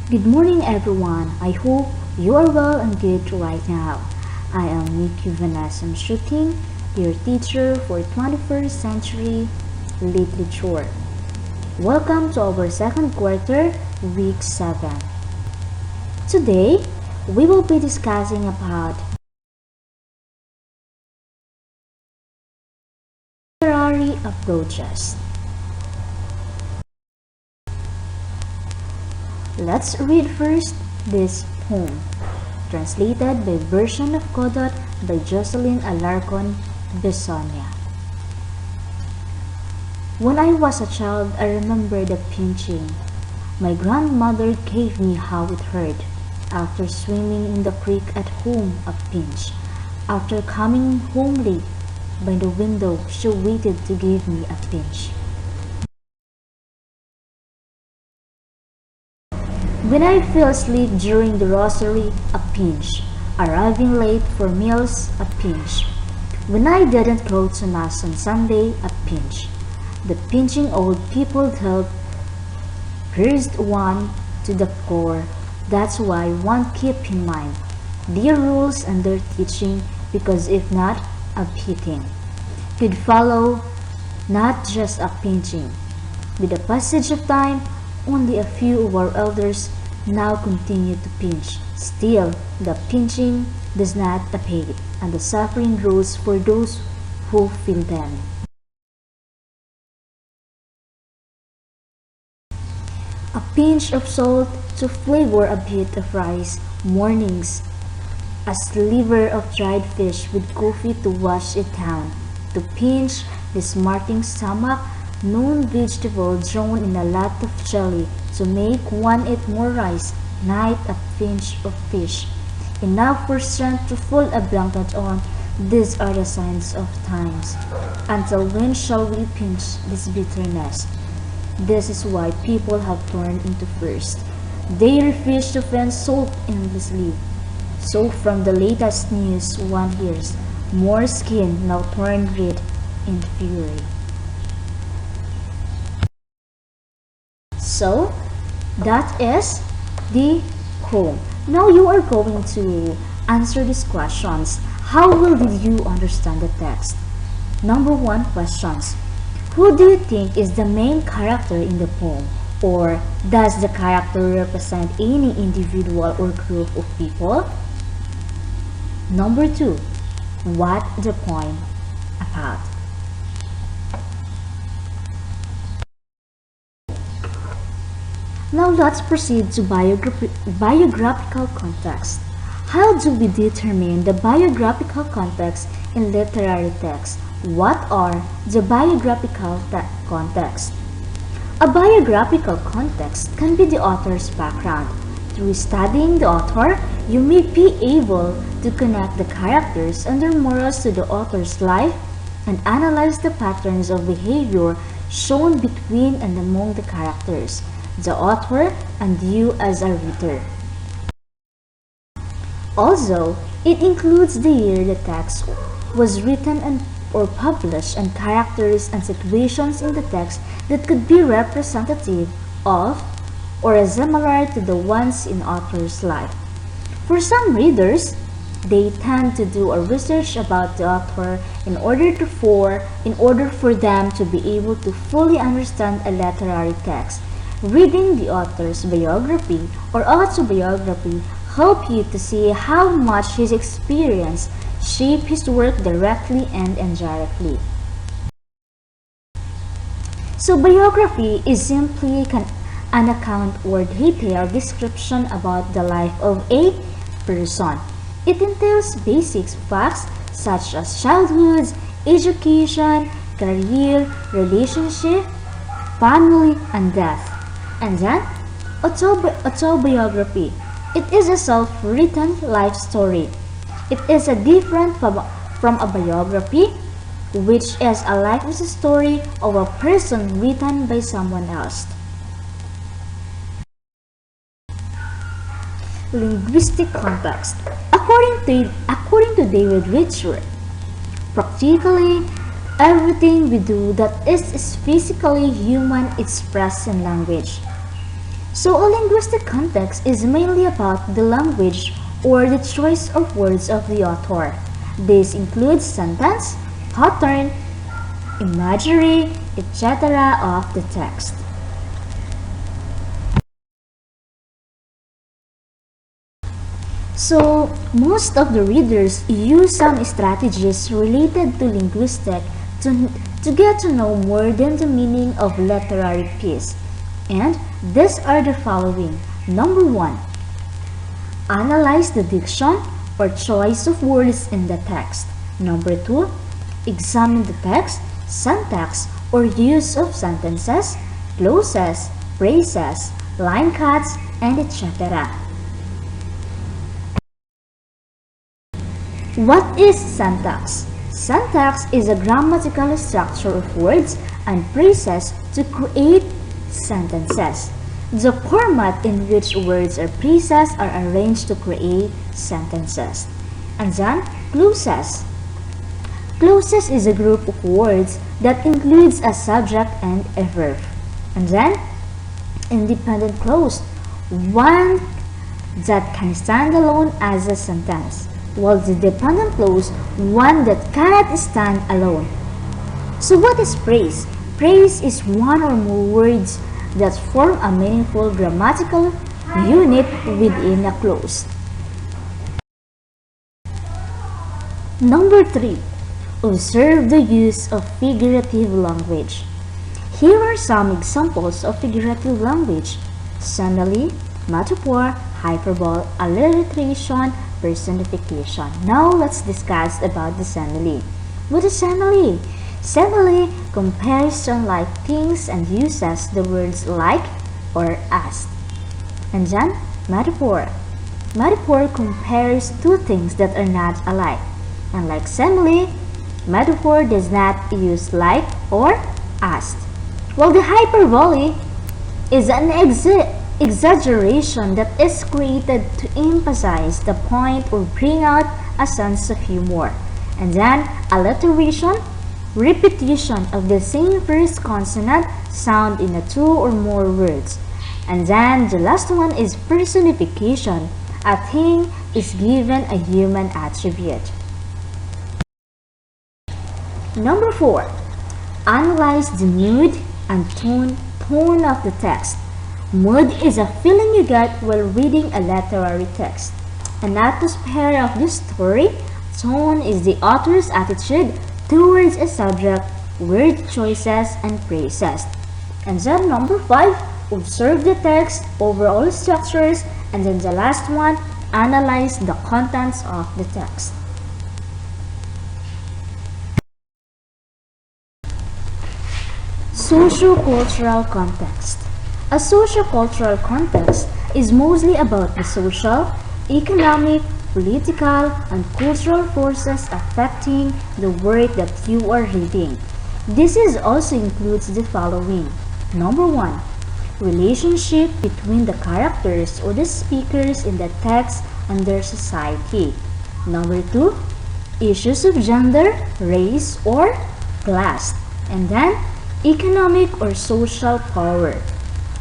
Good morning, everyone. I hope you are well and good right now. I am Nikki Vanessa Shooting, your teacher for 21st century literature. Welcome to our second quarter, week 7. Today, we will be discussing about literary approaches. Let's read first this poem, translated by version of Godot by Jocelyn Alarcon Besonia. When I was a child, I remember the pinching. My grandmother gave me how it hurt. After swimming in the creek at home, a pinch. After coming home late, by the window, she waited to give me a pinch. When I fell asleep during the rosary, a pinch. Arriving late for meals, a pinch. When I didn't go to Mass on Sunday, a pinch. The pinching old people help pierced one to the core. That's why one keep in mind their rules and their teaching, because if not, a beating could follow, not just a pinching. With the passage of time, only a few of our elders now continue to pinch. Still, the pinching does not abate, and the suffering grows for those who feel them. A pinch of salt to flavor a bit of rice, mornings. A sliver of dried fish with coffee to wash it down. To pinch the smarting stomach, known vegetable drawn in a lot of jelly to make one eat more rice, night a pinch of fish. Enough for strength to fold a blanket on. These are the signs of times. Until when shall we pinch this bitterness? This is why people have turned into first. They refuse to fence salt endlessly. So from the latest news one hears, more skin now turned red in fury. So, that is the poem. Now you are going to answer these questions. How well did you understand the text? Number 1 questions. Who do you think is the main character in the poem? Or does the character represent any individual or group of people? Number 2. What the poem about? Now let's proceed to biographical context. How do we determine the biographical context in literary text? What are the biographical context? A biographical context can be the author's background. Through studying the author, you may be able to connect the characters and their morals to the author's life and analyze the patterns of behavior shown between and among the characters, the author, and you as a reader. Also, it includes the year the text was written or published and characters and situations in the text that could be representative of or similar to the ones in author's life. For some readers, they tend to do a research about the author in order for them to be able to fully understand a literary text. Reading the author's biography or autobiography help you to see how much his experience shaped his work directly and indirectly. So biography is simply an account or detailed description about the life of a person. It entails basic facts such as childhood, education, career, relationship, family, and death. And then, autobiography. It is a self-written life story. It is a different from a biography, which is a life story of a person written by someone else. Linguistic context. According to David Richard, practically everything we do that is physically human expressed in language. So a linguistic context is mainly about the language or the choice of words of the author. This includes sentence, pattern, imagery, etc. of the text. So, most of the readers use some strategies related to linguistic to get to know more than the meaning of literary piece. And these are the following. Number 1. Analyze the diction or choice of words in the text. Number 2. Examine the text, syntax, or use of sentences, clauses, phrases, line cuts, and etc. What is syntax? Syntax is a grammatical structure of words and phrases to create sentences. The format in which words or phrases are arranged to create sentences. And then, clauses. Clauses is a group of words that includes a subject and a verb. And then, independent clause, one that can stand alone as a sentence, while the dependent clause, one that cannot stand alone. So what is phrase? Phrase is one or more words that form a meaningful grammatical unit within a clause. Number 3. Observe the use of figurative language. Here are some examples of figurative language: simile, metaphor, hyperbole, alliteration, personification. Now let's discuss about the simile. What is simile? Simile compares unlike things and uses the words like or as. And then, metaphor. Metaphor compares two things that are not alike. Unlike simile, metaphor does not use like or as. While the hyperbole is an exaggeration that is created to emphasize the point or bring out a sense of humor. And then, alliteration, repetition of the same first consonant sound in a two or more words. And then, the last one is personification. A thing is given a human attribute. Number 4. Analyze the mood and tone of the text. Mood is a feeling you get while reading a literary text. An atmosphere of the story. Tone is the author's attitude towards a subject, word choices, and phrases. And then number 5, observe the text, overall structures, and then the last one, analyze the contents of the text. Socio-cultural context. A socio-cultural context is mostly about the social, economic, political, and cultural forces affecting the work that you are reading. This also includes the following. Number 1, relationship between the characters or the speakers in the text and their society. Number 2, issues of gender, race, or class. And then, economic or social power.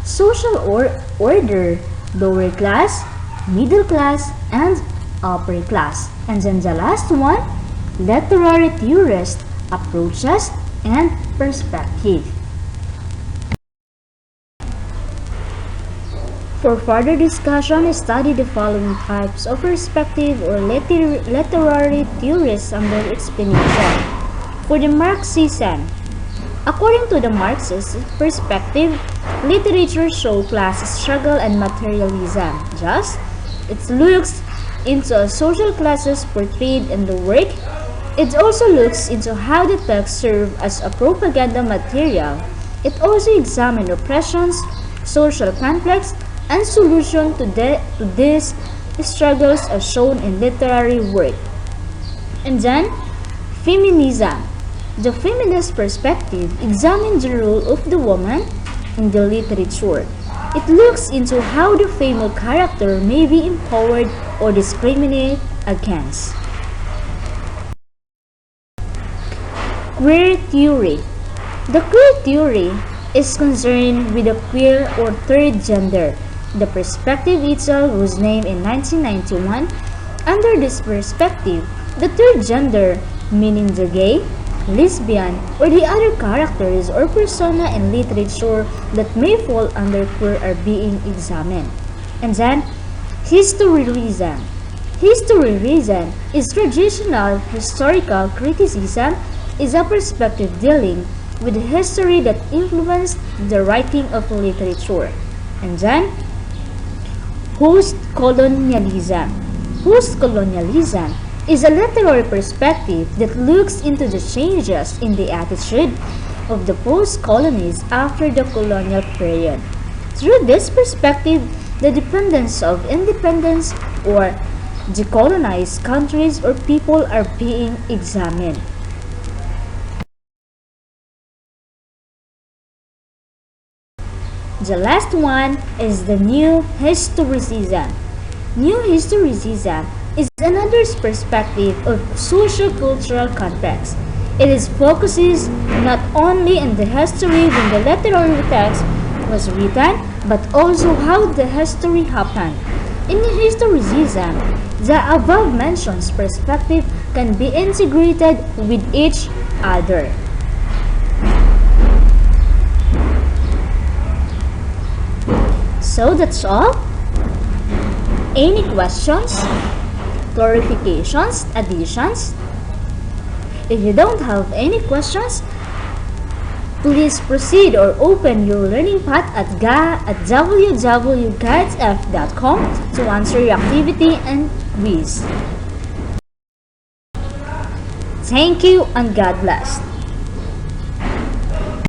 Social order, lower class, middle class, and upper class. And then the last one, literary theorist, approaches, and perspective. For further discussion, study the following types of perspective or literary theorists under explanation. For the Marxism, according to the Marxist perspective, literature shows class struggle and materialism. Thus, it looks into a social classes portrayed in the work. It also looks into how the text serves as a propaganda material. It also examines oppressions, social conflicts, and solutions to these struggles as shown in literary work. And then, feminism. The feminist perspective examines the role of the woman in the literature. It looks into how the female character may be empowered or discriminated against. Queer theory. The queer theory is concerned with the queer or third gender. The perspective itself was named in 1991. Under this perspective, the third gender, meaning the gay, lesbian, or the other characters or persona in literature that may fall under queer are being examined. And then, historicism. Historicism is traditional historical criticism is a perspective dealing with history that influenced the writing of literature. And then, post-colonialism. Post-colonialism is a literary perspective that looks into the changes in the attitude of the post-colonies after the colonial period. Through this perspective, the dependence of independence or decolonized countries or people are being examined. The last one is the new historicism. New historicism is another perspective of socio-cultural context. It is focuses not only on the history when the literary text was written, but also how the history happened. In historicism, the above-mentioned perspective can be integrated with each other. So that's all. Any questions, clarifications, additions? If you don't have any questions, please proceed or open your learning path at www.gaitf.com to answer your activity and quiz. Thank you and God bless.